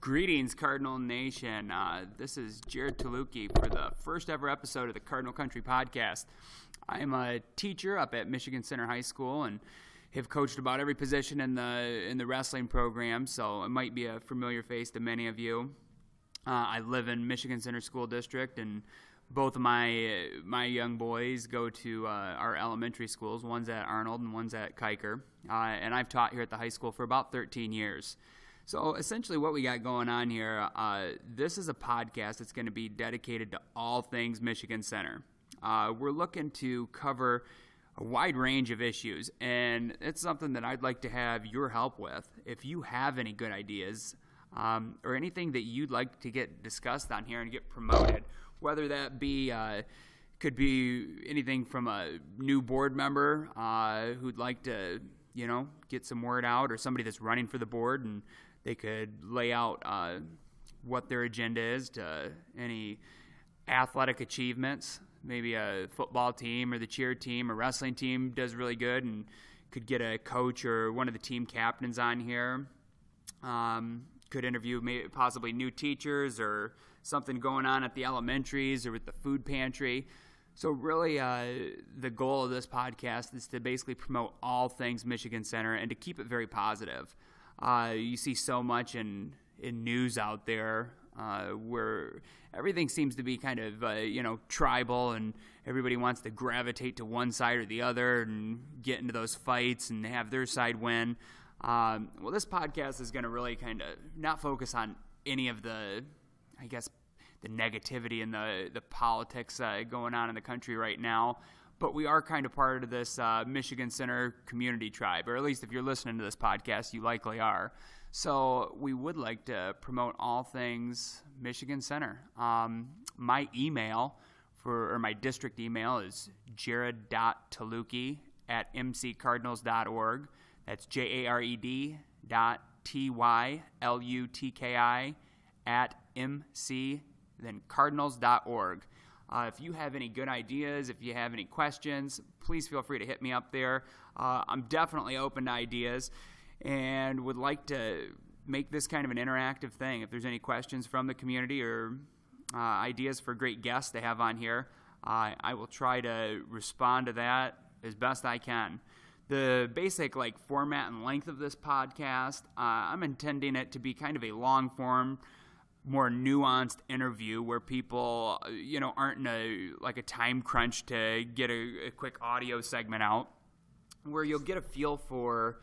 Greetings, Cardinal Nation. This is Jared Taluki for the first ever episode of the Cardinal Country Podcast. I am a teacher up at Michigan Center High School and have coached about every position in the wrestling program, so it might be a familiar face to many of you. I live in Michigan Center School District, and both of my young boys go to our elementary schools. One's at Arnold and one's at Kiker, and I've taught here at the high school for about 13 years. So essentially what we got going on here, this is a podcast that's going to be dedicated to all things Michigan Center. We're looking to cover a wide range of issues, and it's something that I'd like to have your help with. If you have any good ideas or anything that you'd like to get discussed on here and get promoted, whether that be could be anything from a new board member who'd like to, get some word out, or somebody that's running for the board and they could lay out what their agenda is, to any athletic achievements. Maybe a football team or the cheer team or wrestling team does really good and could get a coach or one of the team captains on here. Could interview maybe possibly new teachers or something going on at the elementaries or with the food pantry. So really the goal of this podcast is to basically promote all things Michigan Center and to keep it very positive. You see so much in news out there where everything seems to be kind of, tribal, and everybody wants to gravitate to one side or the other and get into those fights and have their side win. Well, this podcast is going to really kind of not focus on any of the negativity and the politics going on in the country right now. But we are kind of part of this Michigan Center community tribe, or at least if you're listening to this podcast, you likely are. So we would like to promote all things Michigan Center. My email my district email is jared.taluki@mccardinals.org. That's jared.tylutki@mc, then cardinals.org. If you have any good ideas, if you have any questions, please feel free to hit me up there. I'm definitely open to ideas and would like to make this kind of an interactive thing. If there's any questions from the community or ideas for great guests to have on here, I will try to respond to that as best I can. The basic format and length of this podcast, I'm intending it to be kind of a long form, more nuanced interview where people, aren't in a time crunch to get a quick audio segment out, where you'll get a feel for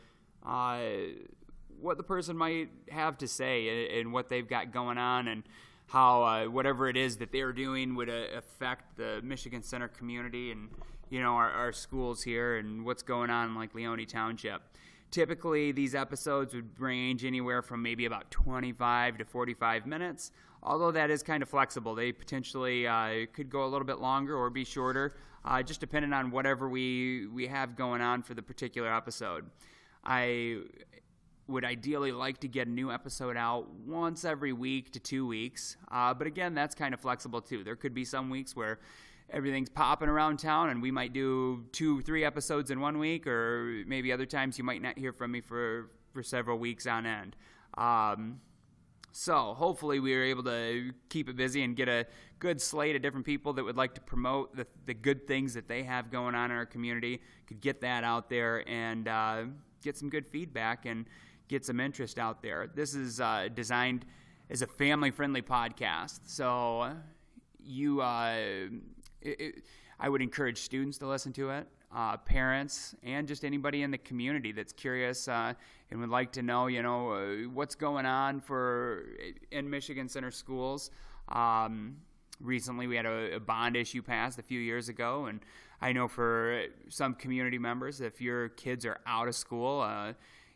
what the person might have to say and what they've got going on, and how whatever it is that they're doing would affect the Michigan Center community and, our schools here and what's going on in Leone Township. Typically, these episodes would range anywhere from maybe about 25 to 45 minutes, although that is kind of flexible. They potentially could go a little bit longer or be shorter, just depending on whatever we have going on for the particular episode. I would ideally like to get a new episode out once every week to 2 weeks, but again, that's kind of flexible too. There could be some weeks where everything's popping around town and we might do 2-3 episodes in 1 week, or maybe other times you might not hear from me for several weeks on end. So hopefully we are able to keep it busy and get a good slate of different people that would like to promote the good things that they have going on in our community, could get that out there and get some good feedback and get some interest out there. This is designed as a family-friendly podcast, so I would encourage students to listen to it, parents, and just anybody in the community that's curious and would like to know, what's going on in Michigan Center schools. Recently, we had a bond issue passed a few years ago, and I know for some community members, if your kids are out of school,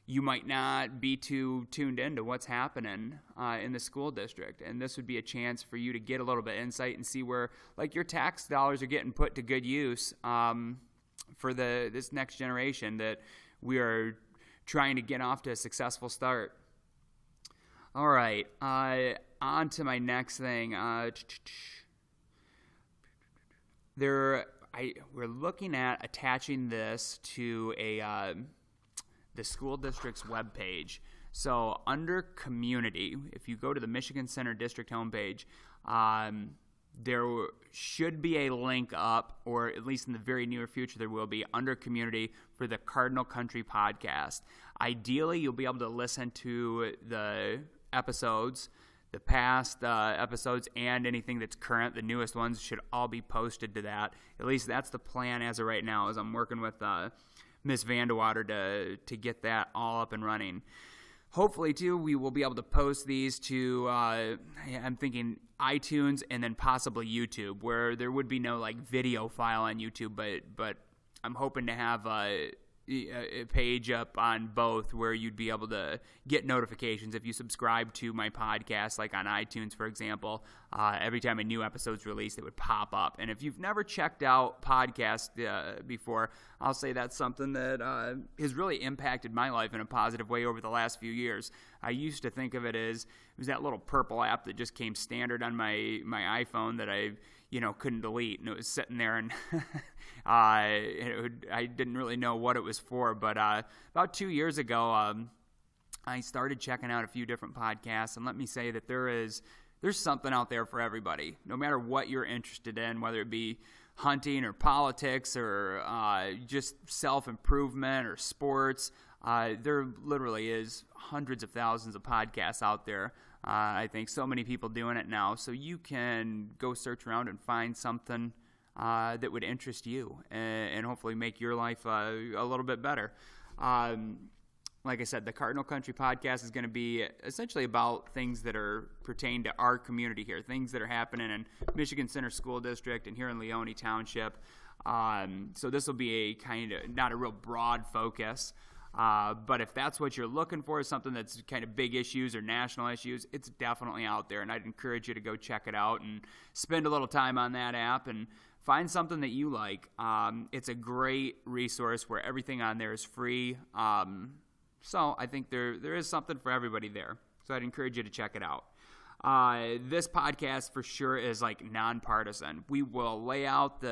you might not be too tuned into what's happening in the school district. And this would be a chance for you to get a little bit of insight and see where your tax dollars are getting put to good use for this next generation that we are trying to get off to a successful start. All right, on to my next thing. We're looking at attaching this to the school district's webpage. So under community, if you go to the Michigan Center District homepage, there should be a link up, or at least in the very near future there will be, under community for the Cardinal Country podcast. Ideally, you'll be able to listen to the episodes, the past episodes, and anything that's current. The newest ones should all be posted to that. At least that's the plan as of right now, as I'm working with Miss Vandewater to get that all up and running. Hopefully, too, we will be able to post these to, I'm thinking iTunes and then possibly YouTube, where there would be no like video file on YouTube, but I'm hoping to have a page up on both where you'd be able to get notifications if you subscribe to my podcast, like on iTunes, for example. Every time a new episode's released, it would pop up. And if you've never checked out podcasts before, I'll say that's something that has really impacted my life in a positive way over the last few years. I used to think of it as, it was that little purple app that just came standard on my iPhone that I couldn't delete, and it was sitting there, and I didn't really know what it was for. But about 2 years ago, I started checking out a few different podcasts, and let me say that there's something out there for everybody, no matter what you're interested in, whether it be hunting or politics or just self-improvement or sports. There literally is hundreds of thousands of podcasts out there. I think so many people doing it now. So you can go search around and find something that would interest you and hopefully make your life a little bit better. Like I said, the Cardinal Country podcast is going to be essentially about things that are pertain to our community here, things that are happening in Michigan Center School District and here in Leone Township. So this will be a kind of, not a real broad focus, but if that's what you're looking for, something that's kind of big issues or national issues, it's definitely out there, and I'd encourage you to go check it out and spend a little time on that app and find something that you like. It's a great resource where everything on there is free. So I think there is something for everybody there. So I'd encourage you to check it out. This podcast for sure is like nonpartisan. We will lay out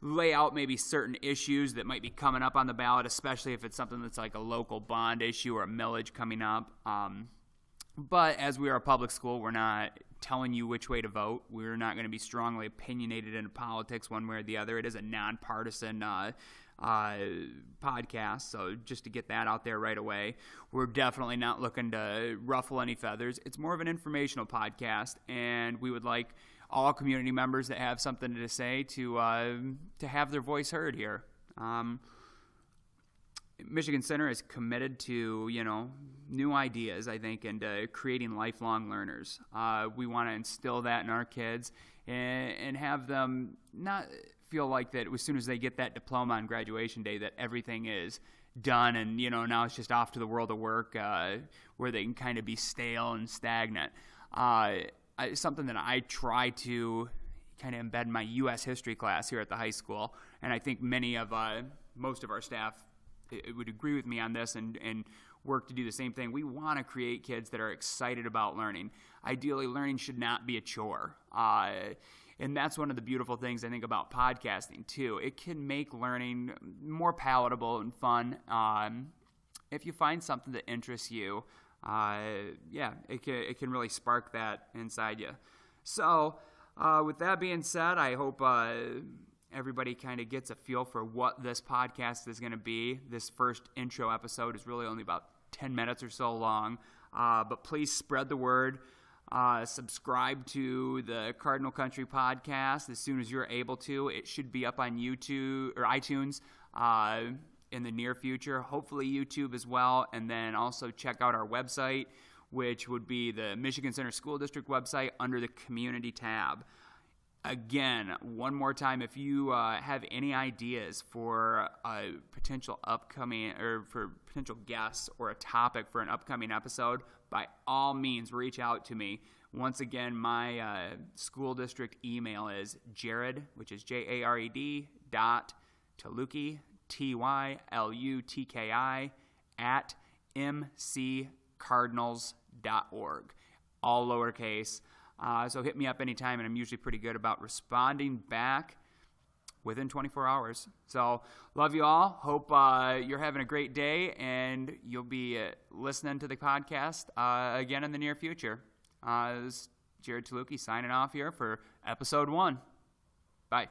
maybe certain issues that might be coming up on the ballot, especially if it's something that's like a local bond issue or a millage coming up. But as we are a public school, we're not telling you which way to vote. We're not going to be strongly opinionated into politics one way or the other. It is a nonpartisan podcast, so just to get that out there right away. We're definitely not looking to ruffle any feathers. It's more of an informational podcast, and we would like all community members that have something to say to have their voice heard here. Michigan Center is committed to, new ideas, I think, and creating lifelong learners. We want to instill that in our kids and have them not feel like that as soon as they get that diploma on graduation day that everything is done and, now it's just off to the world of work where they can kind of be stale and stagnant. Something that I try to kind of embed in my U.S. history class here at the high school, and I think most of our staff would agree with me on this and work to do the same thing. We want to create kids that are excited about learning. Ideally, learning should not be a chore. And that's one of the beautiful things I think about podcasting too. It can make learning more palatable and fun. If you find something that interests you, it can really spark that inside you. So with that being said, I hope everybody kind of gets a feel for what this podcast is going to be. This first intro episode is really only about 10 minutes or so long, but please spread the word. Subscribe to the Cardinal Country podcast as soon as you're able to. It should be up on YouTube or iTunes in the near future, hopefully YouTube as well, and then also check out our website, which would be the Michigan Center School District website under the Community tab. Again, one more time, if you have any ideas for a potential upcoming or for potential guests or a topic for an upcoming episode, by all means, reach out to me. Once again, my school district email is Jared, which is JARED .Tluki, TYLUTKI @mccardinals.org, all lowercase. So hit me up anytime, and I'm usually pretty good about responding back within 24 hours. So love you all. Hope you're having a great day, and you'll be listening to the podcast again in the near future. This is Jared Tolucki signing off here for episode 1. Bye.